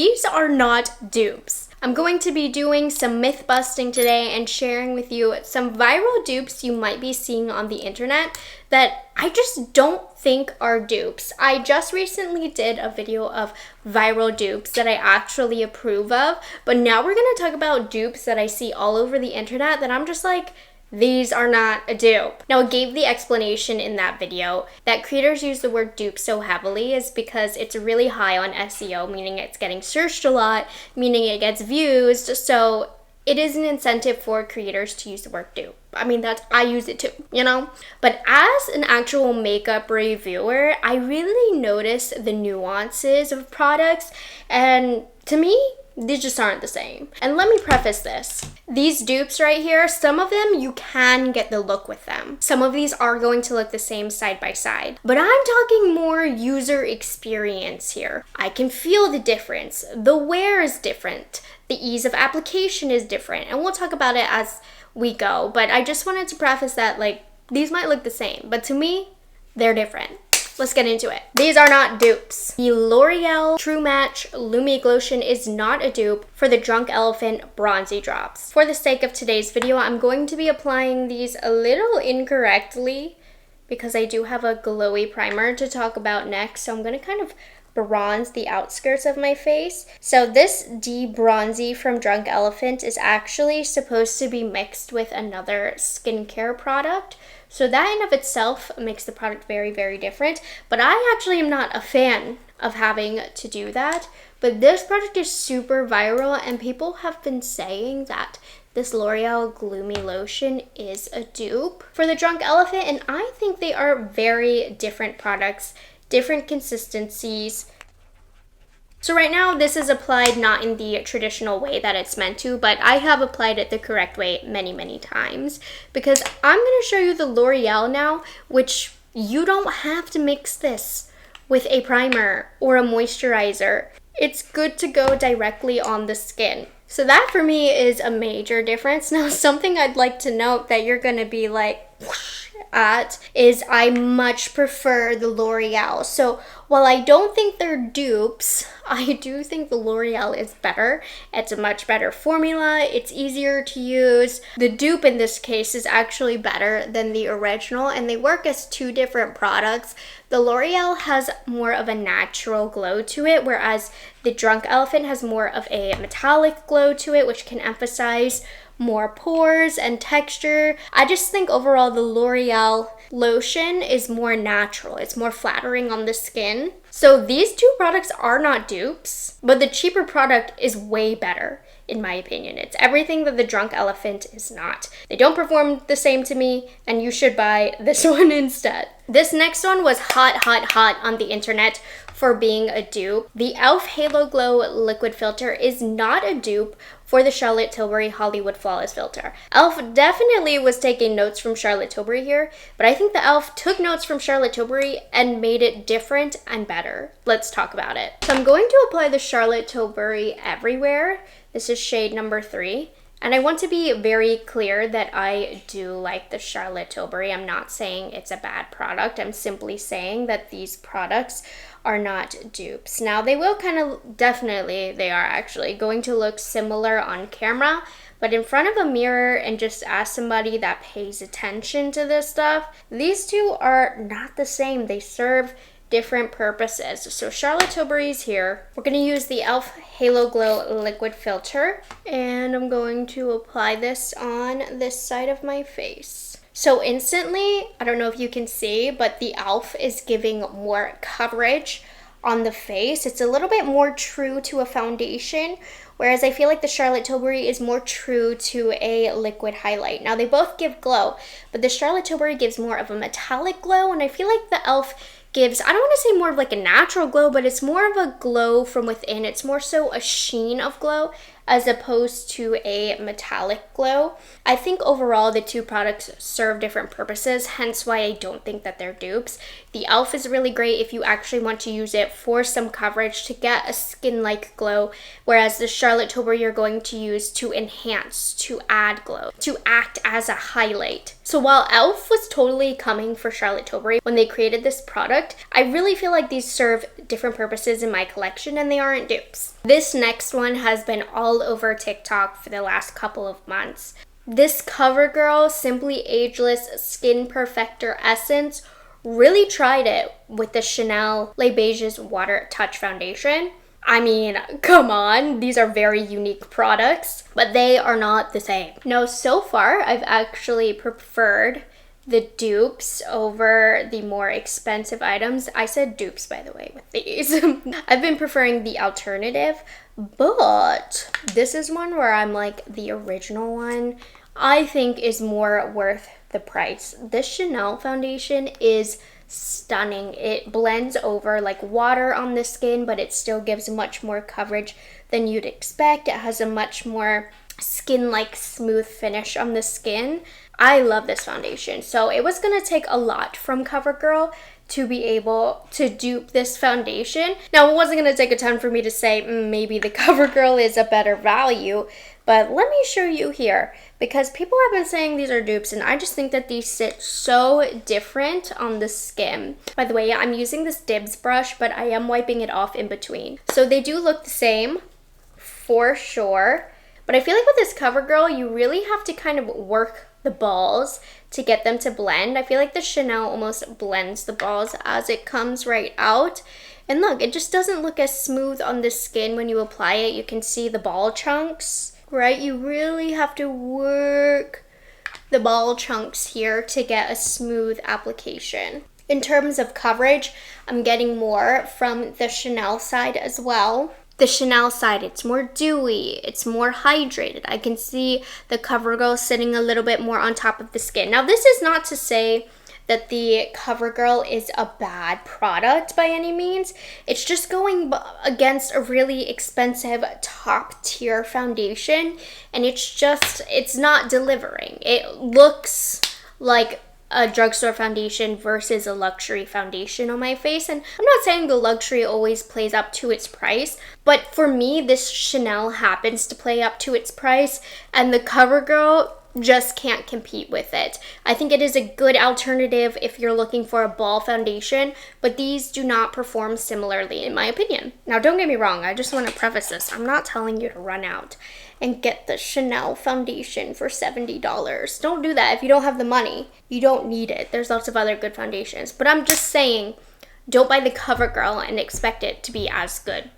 these are not dupes. I'm going to be doing some myth busting today and sharing with you some viral dupes you might be seeing on the internet that I just don't think are dupes. I just recently did a video of viral dupes that I actually approve of, but now we're going to talk about dupes that I see all over the internet that I'm just like, these are not a dupe. Now, I gave the explanation in that video that creators use the word dupe so heavily is because it's really high on SEO, meaning it's getting searched a lot, meaning it gets views, so it is an incentive for creators to use the word dupe. I mean, I use it too, you know? But as an actual makeup reviewer, I really notice the nuances of products, and to me, these just aren't the same. And let me preface this. These dupes right here, some of them you can get the look with them. Some of these are going to look the same side by side. But I'm talking more user experience here. I can feel the difference. The wear is different. The ease of application is different. And we'll talk about it as we go. But I just wanted to preface that, like, these might look the same, but to me, they're different. Let's get into it. These are not dupes. The L'Oreal True Match Lumi Lotion is not a dupe for the Drunk Elephant Bronzy Drops. For the sake of today's video, I'm going to be applying these a little incorrectly because I do have a glowy primer to talk about next. So I'm going to kind of bronze the outskirts of my face. So this De-Bronzy from Drunk Elephant is actually supposed to be mixed with another skincare product. So that in of itself makes the product very, very different. But I actually am not a fan of having to do that. But this product is super viral and people have been saying that this L'Oreal Gloomy Lotion is a dupe for the Drunk Elephant. And I think they are very different products, different consistencies. So right now this is applied not in the traditional way that it's meant to, but I have applied it the correct way many, many times because I'm going to show you the L'Oreal now, which you don't have to mix this with a primer or a moisturizer. It's good to go directly on the skin. So that for me is a major difference. Now, something I'd like to note that you're going to be like, whoosh, at is I much prefer the L'Oreal. So while I don't think they're dupes, I do think the L'Oreal is better. It's a much better formula. It's easier to use. The dupe in this case is actually better than the original, and they work as two different products. The L'Oreal has more of a natural glow to it, whereas the Drunk Elephant has more of a metallic glow to it, which can emphasize more pores and texture. I just think overall the L'Oreal lotion is more natural. It's more flattering on the skin. So these two products are not dupes, but the cheaper product is way better in my opinion. It's everything that the Drunk Elephant is not. They don't perform the same to me, and you should buy this one instead. This next one was hot on the internet for being a dupe. The e.l.f. Halo Glow Liquid Filter is not a dupe for the Charlotte Tilbury Hollywood Flawless Filter. e.l.f. definitely was taking notes from Charlotte Tilbury here, but I think the e.l.f. took notes from Charlotte Tilbury and made it different and better. Let's talk about it. So I'm going to apply the Charlotte Tilbury everywhere. This is shade number 3. And I want to be very clear that I do like the Charlotte Tilbury. I'm not saying it's a bad product. I'm simply saying that these products are not dupes. Now, they will they are actually going to look similar on camera, but in front of a mirror and just as somebody that pays attention to this stuff, these two are not the same. They serve different purposes. So Charlotte Tilbury's here. We're going to use the e.l.f. Halo Glow Liquid Filter, and I'm going to apply this on this side of my face. So instantly, I don't know if you can see, but the e.l.f. is giving more coverage on the face. It's a little bit more true to a foundation, whereas I feel like the Charlotte Tilbury is more true to a liquid highlight. Now, they both give glow, but the Charlotte Tilbury gives more of a metallic glow, and I feel like the e.l.f. gives, I don't want to say more of like a natural glow, but it's more of a glow from within. It's more so a sheen of glow as opposed to a metallic glow. I think overall the two products serve different purposes, hence why I don't think that they're dupes. The e.l.f. is really great if you actually want to use it for some coverage to get a skin-like glow, whereas the Charlotte Tilbury you're going to use to enhance, to add glow, to act as a highlight. So while e.l.f. was totally coming for Charlotte Tilbury when they created this product, I really feel like these serve different purposes in my collection and they aren't dupes. This next one has been all over TikTok for the last couple of months. This CoverGirl Simply Ageless Skin Perfector Essence really tried it with the Chanel Les Beiges Water Touch Foundation. I mean, come on, these are very unique products, but they are not the same. Now, so far, I've actually preferred the dupes over the more expensive items. I said dupes, by the way, with these. I've been preferring the alternative, but this is one where I'm like, the original one, I think is more worth the price. This Chanel foundation is stunning. It blends over like water on the skin, but it still gives much more coverage than you'd expect. It has a much more skin-like smooth finish on the skin. I love this foundation. So it was gonna take a lot from CoverGirl to be able to dupe this foundation. Now, it wasn't gonna take a ton for me to say maybe the CoverGirl is a better value, but let me show you here, because people have been saying these are dupes and I just think that these sit so different on the skin. By the way, I'm using this Dupes brush, but I am wiping it off in between. So they do look the same for sure, but I feel like with this CoverGirl, you really have to kind of work the balls to get them to blend. I feel like the Chanel almost blends the balls as it comes right out. And look, it just doesn't look as smooth on the skin when you apply it. You can see the ball chunks. Right, you really have to work the ball chunks here to get a smooth application. In terms of coverage, I'm getting more from the Chanel side as well. The Chanel side, it's more dewy, it's more hydrated. I can see the CoverGirl sitting a little bit more on top of the skin. Now, this is not to say that the CoverGirl is a bad product by any means. It's just going against a really expensive top tier foundation, and it's not delivering. It looks like a drugstore foundation versus a luxury foundation on my face, and I'm not saying the luxury always plays up to its price, but for me, this Chanel happens to play up to its price, and the CoverGirl just can't compete with it. I think it is a good alternative if you're looking for a ball foundation, but these do not perform similarly in my opinion. Now, don't get me wrong, I just want to preface this. I'm not telling you to run out and get the Chanel foundation for $70. Don't do that if you don't have the money. You don't need it. There's lots of other good foundations, but I'm just saying, don't buy the CoverGirl and expect it to be as good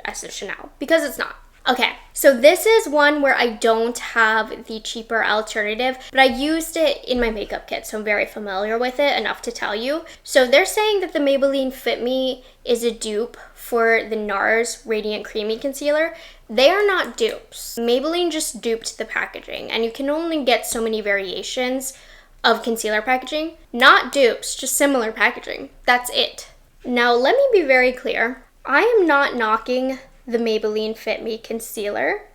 as the Chanel, because it's not. Okay, so this is one where I don't have the cheaper alternative, but I used it in my makeup kit, so I'm very familiar with it enough to tell you. So they're saying that the Maybelline Fit Me is a dupe for the NARS Radiant Creamy Concealer. They are not dupes. Maybelline just duped the packaging, and you can only get so many variations of concealer packaging. Not dupes, just similar packaging. That's it. Now, let me be very clear. I am not knocking the Maybelline Fit Me concealer.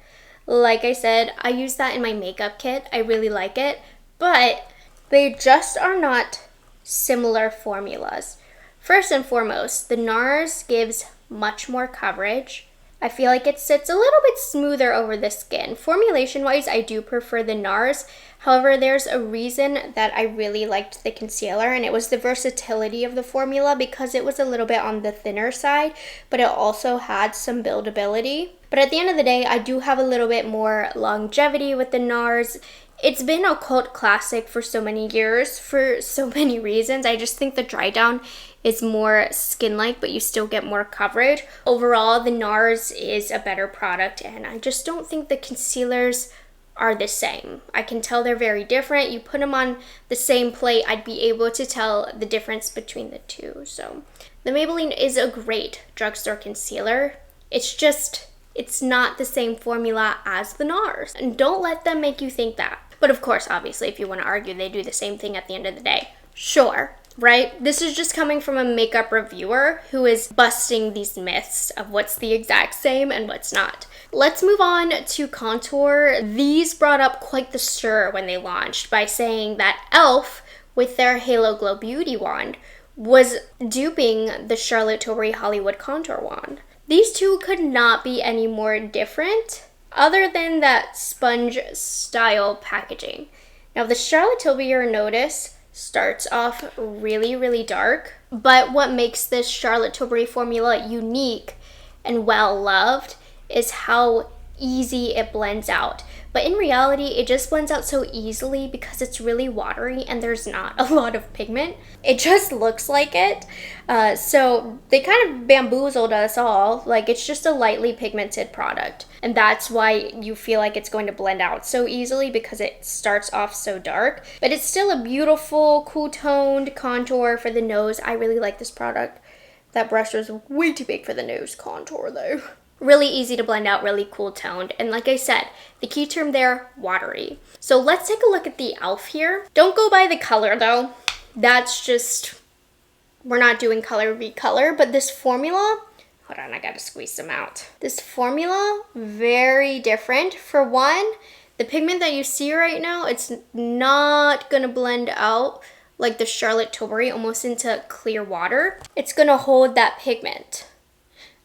Like I said, I use that in my makeup kit. I really like it, but they just are not similar formulas. First and foremost, the NARS gives much more coverage. I feel like it sits a little bit smoother over the skin. Formulation-wise, I do prefer the NARS. However, there's a reason that I really liked the concealer, and it was the versatility of the formula because it was a little bit on the thinner side, but it also had some buildability. But at the end of the day, I do have a little bit more longevity with the NARS. It's been a cult classic for so many years for so many reasons. I just think the dry down is more skin-like, but you still get more coverage. Overall, the NARS is a better product, and I just don't think the concealers are the same. I can tell they're very different. You put them on the same plate, I'd be able to tell the difference between the two. So the Maybelline is a great drugstore concealer. It's not the same formula as the NARS. And don't let them make you think that. But of course, obviously, if you want to argue they do the same thing at the end of the day, sure. Right? This is just coming from a makeup reviewer who is busting these myths of what's the exact same and what's not. Let's move on to contour. These brought up quite the stir when they launched by saying that e.l.f. with their Halo Glow Beauty Wand was duping the Charlotte Tilbury Hollywood Contour Wand. These two could not be any more different other than that sponge style packaging. Now the Charlotte Tilbury, notice, starts off really, really dark, but what makes this Charlotte Tilbury formula unique and well loved is how easy it blends out. But in reality, it just blends out so easily because it's really watery and there's not a lot of pigment. It just looks like it. So they kind of bamboozled us all. Like, it's just a lightly pigmented product. And that's why you feel like it's going to blend out so easily, because it starts off so dark. But it's still a beautiful, cool toned contour for the nose. I really like this product. That brush was way too big for the nose contour though. Really easy to blend out, really cool toned. And like I said, the key term there, watery. So let's take a look at the e.l.f. here. Don't go by the color though. That's just, we're not doing color v color, but this formula, hold on, I gotta squeeze some out. This formula, very different. For one, the pigment that you see right now, it's not gonna blend out like the Charlotte Tilbury almost into clear water. It's gonna hold that pigment.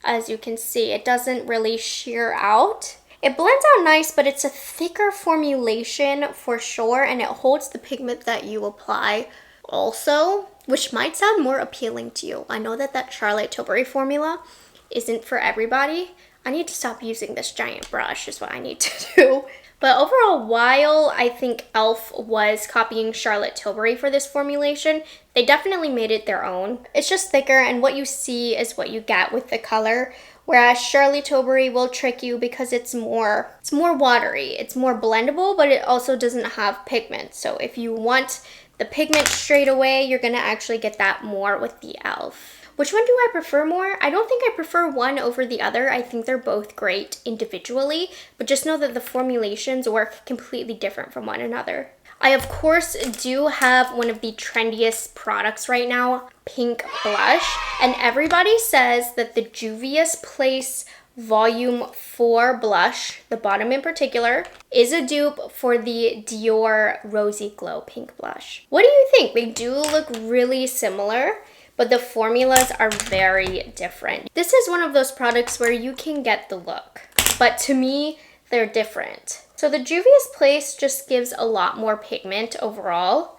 As you can see, it doesn't really sheer out. It blends out nice, but it's a thicker formulation for sure, and it holds the pigment that you apply also, which might sound more appealing to you. I know that that Charlotte Tilbury formula isn't for everybody. I need to stop using this giant brush is what I need to do. But overall, while I think e.l.f. was copying Charlotte Tilbury for this formulation, they definitely made it their own. It's just thicker, and what you see is what you get with the color, whereas Charlotte Tilbury will trick you because it's more watery. It's more blendable, but it also doesn't have pigment. So if you want the pigment straight away, you're gonna actually get that more with the e.l.f. Which one do I prefer more? I don't think I prefer one over the other. I think they're both great individually, but just know that the formulations work completely different from one another. I, of course, do have one of the trendiest products right now, pink blush, and everybody says that the Juvia's Place Volume 4 blush, the bottom in particular, is a dupe for the Dior Rosy Glow pink blush. What do you think? They do look really similar, but the formulas are very different. This is one of those products where you can get the look, but to me, they're different. So the Juvia's Place just gives a lot more pigment overall.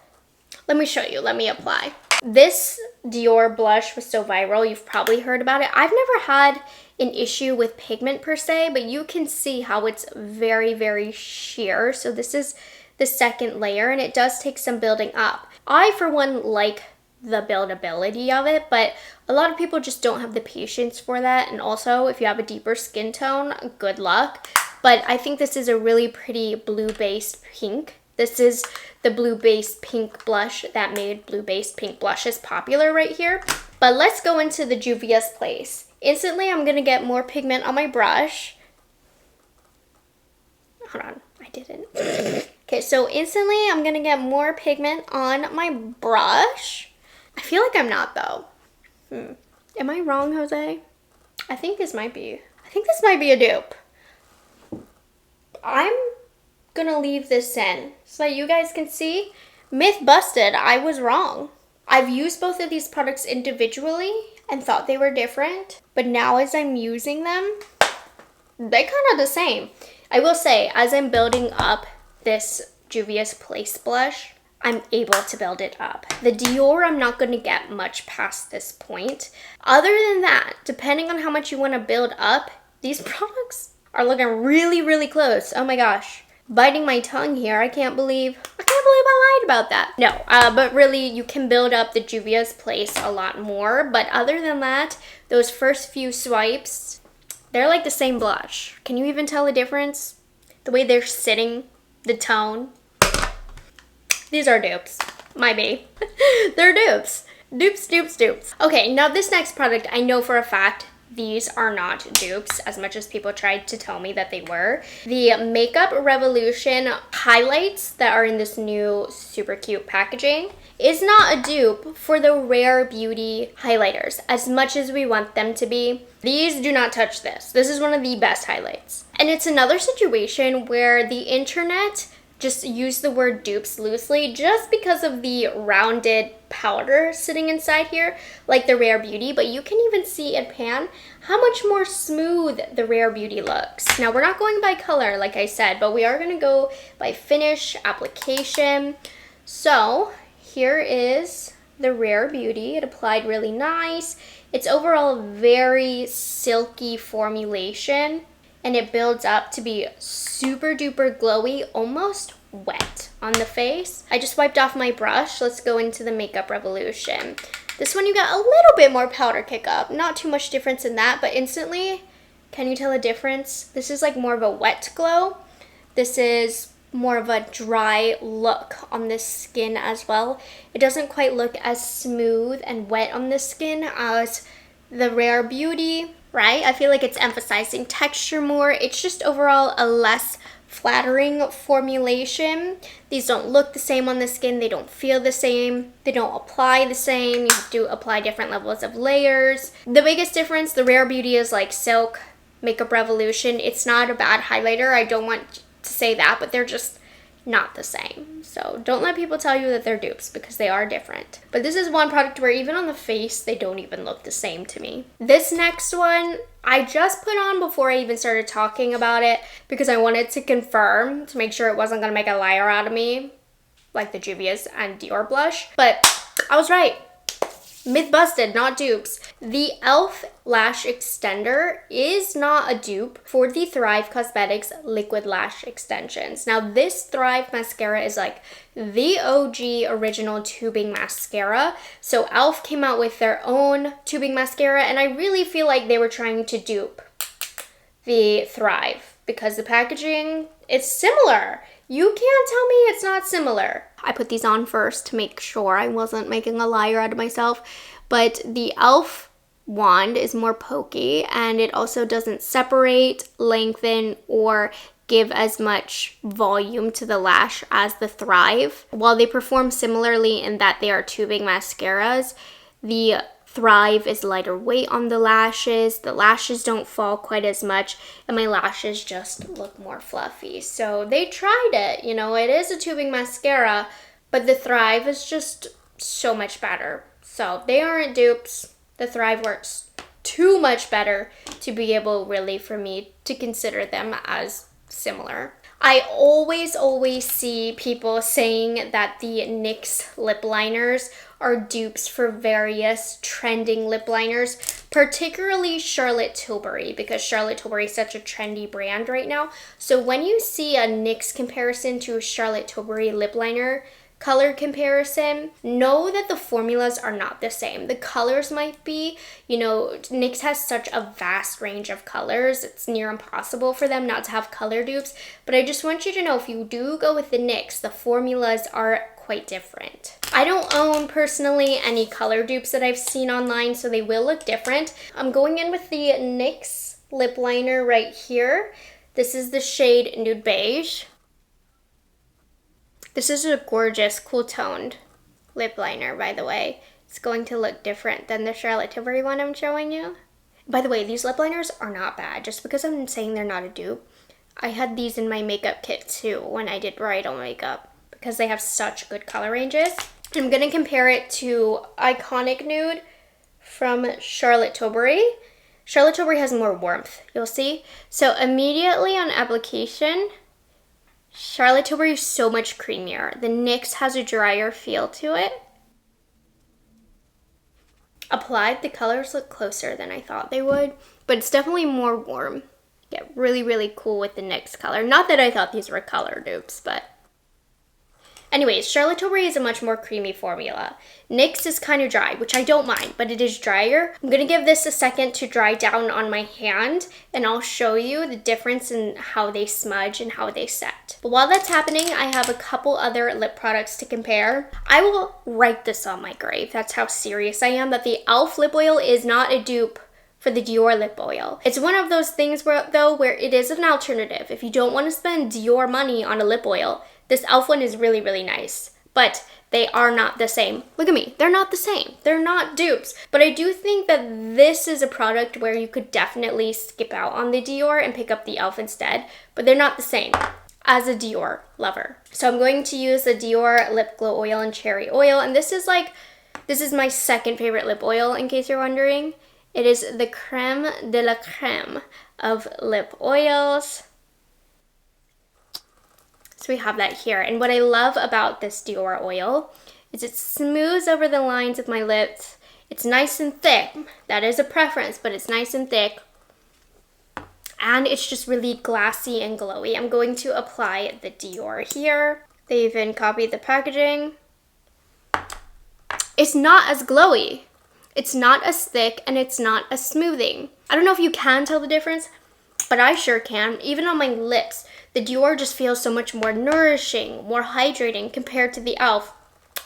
Let me show you, let me apply. This Dior blush was so viral, you've probably heard about it. I've never had an issue with pigment per se, but you can see how it's very, very sheer. So this is the second layer, and it does take some building up. I, for one, like the buildability of it, but a lot of people just don't have the patience for that. And also, if you have a deeper skin tone, good luck. But I think this is a really pretty blue-based pink. This is the blue-based pink blush that made blue-based pink blushes popular right here. But let's go into the Juvia's Place. Instantly, I'm gonna get more pigment on my brush. Hold on, I didn't. Okay, so instantly, I'm gonna get more pigment on my brush. I feel like I'm not though. Am I wrong, Jose? I think this might be a dupe. I'm gonna leave this in so that you guys can see. Myth busted, I was wrong. I've used both of these products individually and thought they were different, but now as I'm using them, they're kind of the same. I will say, as I'm building up this Juvia's Place blush, I'm able to build it up. The Dior, I'm not going to get much past this point. Other than that, depending on how much you want to build up, these products are looking really, really close. Oh my gosh. Biting my tongue here. I can't believe I lied about that. No, but really, you can build up the Juvia's Place a lot more. But other than that, those first few swipes, they're like the same blush. Can you even tell the difference? The way they're sitting, the tone. These are dupes. My bae. They're dupes. Dupes, dupes, dupes. Okay, now this next product, I know for a fact these are not dupes, as much as people tried to tell me that they were. The Makeup Revolution highlights that are in this new super cute packaging is not a dupe for the Rare Beauty highlighters, as much as we want them to be. These do not touch this. This is one of the best highlights. And it's another situation where the internet just use the word dupes loosely just because of the rounded powder sitting inside here, like the Rare Beauty, but you can even see in pan how much more smooth the Rare Beauty looks. Now, we're not going by color, like I said, but we are gonna go by finish, application. So here is the Rare Beauty. It applied really nice. It's overall a very silky formulation, and it builds up to be super duper glowy, almost wet on the face. I just wiped off my brush. Let's go into the Makeup Revolution. This one you got a little bit more powder kick up. Not too much difference in that, but instantly, can you tell a difference? This is like more of a wet glow. This is more of a dry look on this skin as well. It doesn't quite look as smooth and wet on the skin as the Rare Beauty, right? I feel like it's emphasizing texture more. It's just overall a less flattering formulation. These don't look the same on the skin. They don't feel the same. They don't apply the same. You have to apply different levels of layers. The biggest difference, the Rare Beauty is like Silk, Makeup Revolution. It's not a bad highlighter. I don't want to say that, but they're just not the same. So don't let people tell you that they're dupes, because they are different. But this is one product where even on the face, they don't even look the same to me. This next one, I just put on before I even started talking about it because I wanted to confirm, to make sure it wasn't gonna make a liar out of me, like the Juvia's and Dior blush. But I was right. Myth busted, not dupes. The e.l.f. Lash Extender is not a dupe for the Thrive Cosmetics Liquid Lash Extensions. Now, this Thrive mascara is like the OG original tubing mascara. So e.l.f. came out with their own tubing mascara, and I really feel like they were trying to dupe the Thrive because the packaging, it's similar. You can't tell me it's not similar. I put these on first to make sure I wasn't making a liar out of myself, but the e.l.f. wand is more pokey, and it also doesn't separate, lengthen, or give as much volume to the lash as the Thrive. While they perform similarly in that they are tubing mascaras, the Thrive is lighter weight on the lashes don't fall quite as much, and my lashes just look more fluffy. So they tried it, you know, it is a tubing mascara, but the Thrive is just so much better. So they aren't dupes. The Thrive works too much better to be able really for me to consider them as similar. I always see people saying that the NYX lip liners are dupes for various trending lip liners, particularly Charlotte Tilbury, because Charlotte Tilbury is such a trendy brand right now. So when you see a NYX comparison to a Charlotte Tilbury lip liner color comparison, know that the formulas are not the same. The colors might be, you know, NYX has such a vast range of colors, it's near impossible for them not to have color dupes, but I just want you to know if you do go with the NYX, the formulas are quite different. I don't own personally any color dupes that I've seen online, so they will look different. I'm going in with the NYX lip liner right here. This is the shade Nude Beige. This is a gorgeous, cool toned lip liner, by the way. It's going to look different than the Charlotte Tilbury one I'm showing you. By the way, these lip liners are not bad. Just because I'm saying they're not a dupe, I had these in my makeup kit too when I did bridal makeup because they have such good color ranges. I'm going to compare it to Iconic Nude from Charlotte Tilbury. Charlotte Tilbury has more warmth, you'll see. So immediately on application, Charlotte Tilbury is so much creamier. The NYX has a drier feel to it. Applied, the colors look closer than I thought they would, but it's definitely more warm. Get really cool with the NYX color. Not that I thought these were color dupes, but anyways, Charlotte Tilbury is a much more creamy formula. NYX is kind of dry, which I don't mind, but it is drier. I'm going to give this a second to dry down on my hand, and I'll show you the difference in how they smudge and how they set. But while that's happening, I have a couple other lip products to compare. I will write this on my grave. That's how serious I am, that the e.l.f. lip oil is not a dupe for the Dior lip oil. It's one of those things where it is an alternative. If you don't want to spend Dior money on a lip oil, this e.l.f. one is really nice, but they are not the same. Look at me, they're not the same. They're not dupes. But I do think that this is a product where you could definitely skip out on the Dior and pick up the e.l.f. instead, but they're not the same. as a Dior lover. So I'm going to use the Dior Lip Glow Oil and Cherry Oil. And this is my second favorite lip oil, in case you're wondering. It is the creme de la creme of lip oils. So we have that here. And what I love about this Dior oil is it smooths over the lines of my lips. It's nice and thick. That is a preference, but it's nice and thick. And it's just really glassy and glowy. I'm going to apply the Dior here. They even copied the packaging. It's not as glowy. It's not as thick, and it's not as smoothing. I don't know if you can tell the difference, but I sure can. Even on my lips, the Dior just feels so much more nourishing, more hydrating compared to the e.l.f.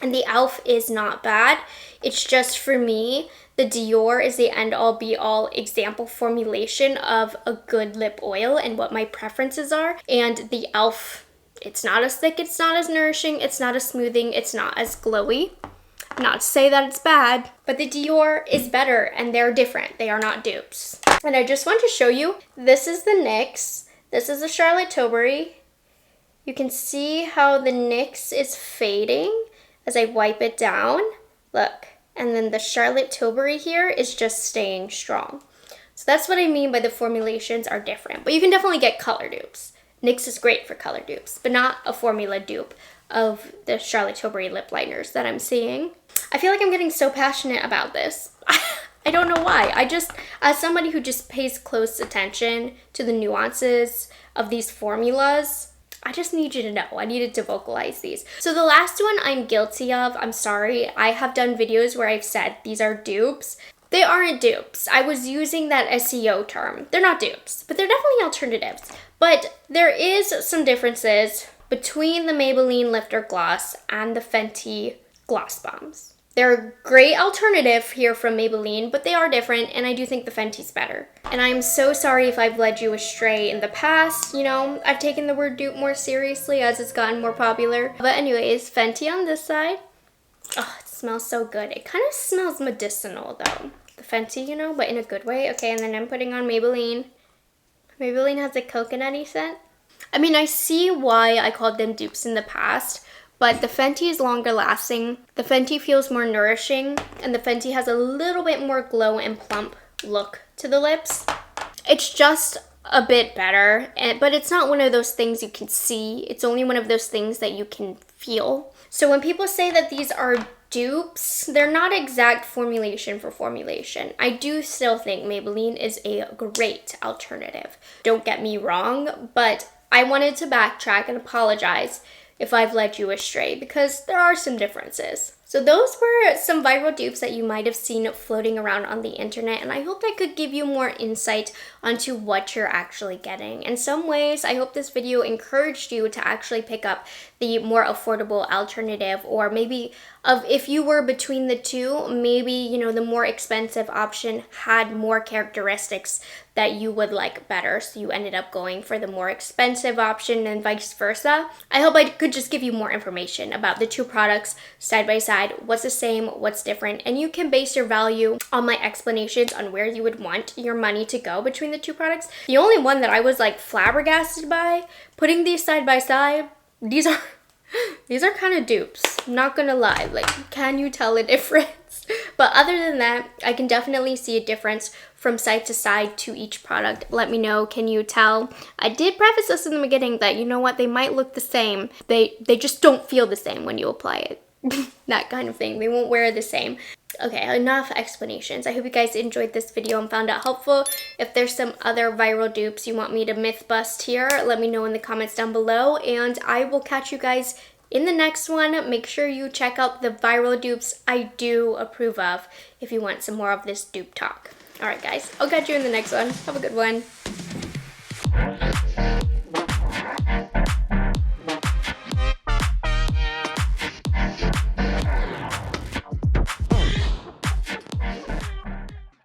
And the e.l.f. is not bad. It's just, for me, the Dior is the end-all be-all example formulation of a good lip oil and what my preferences are. And the e.l.f., it's not as thick, it's not as nourishing, it's not as smoothing, it's not as glowy. Not to say that it's bad, but the Dior is better, and they're different. They are not dupes. And I just want to show you, this is the NYX. This is the Charlotte Tilbury. You can see how the NYX is fading as I wipe it down. Look. And then the Charlotte Tilbury here is just staying strong. So that's what I mean by the formulations are different. But you can definitely get color dupes. NYX is great for color dupes, but not a formula dupe of the Charlotte Tilbury lip liners that I'm seeing. I feel like I'm getting so passionate about this. I don't know why. I just, as somebody who just pays close attention to the nuances of these formulas, I just need you to know. I needed to vocalize these. So the last one I'm guilty of, I'm sorry. I have done videos where I've said these are dupes. They aren't dupes. I was using that SEO term. They're not dupes, but they're definitely alternatives. But there is some differences between the Maybelline Lifter Gloss and the Fenty Gloss Bombs. They're a great alternative here from Maybelline, but they are different, and I do think the Fenty's better. And I'm so sorry if I've led you astray in the past. You know, I've taken the word dupe more seriously as it's gotten more popular. But anyways, Fenty on this side. Oh, it smells so good. It kind of smells medicinal though. The Fenty, you know, but in a good way. Okay, and then I'm putting on Maybelline. Maybelline has a coconutty scent. I mean, I see why I called them dupes in the past, but the Fenty is longer lasting. The Fenty feels more nourishing, and the Fenty has a little bit more glow and plump look to the lips. It's just a bit better, but it's not one of those things you can see. It's only one of those things that you can feel. So when people say that these are dupes, they're not exact formulation for formulation. I do still think Maybelline is a great alternative. Don't get me wrong, but I wanted to backtrack and apologize if I've led you astray, because there are some differences. So those were some viral dupes that you might have seen floating around on the internet, and I hope that could give you more insight onto what you're actually getting. In some ways, I hope this video encouraged you to actually pick up the more affordable alternative, or maybe if you were between the two, maybe, you know, the more expensive option had more characteristics that you would like better, so you ended up going for the more expensive option, and vice versa. I hope I could just give you more information about the two products side by side, what's the same, what's different, and you can base your value on my explanations on where you would want your money to go between the two products. The only one that I was like flabbergasted by, putting these side by side, these are kind of dupes, I'm not gonna lie. Like, can you tell a difference? But other than that, I can definitely see a difference from side to side to each product. Let me know, can you tell? I did preface this in the beginning that, you know what, they might look the same. They just don't feel the same when you apply it. That kind of thing. They won't wear the same. Okay, enough explanations. I hope you guys enjoyed this video and found it helpful. If there's some other viral dupes you want me to myth bust here, let me know in the comments down below, and I will catch you guys in the next one. Make sure you check out the viral dupes I do approve of if you want some more of this dupe talk. Alright guys, I'll catch you in the next one. Have a good one.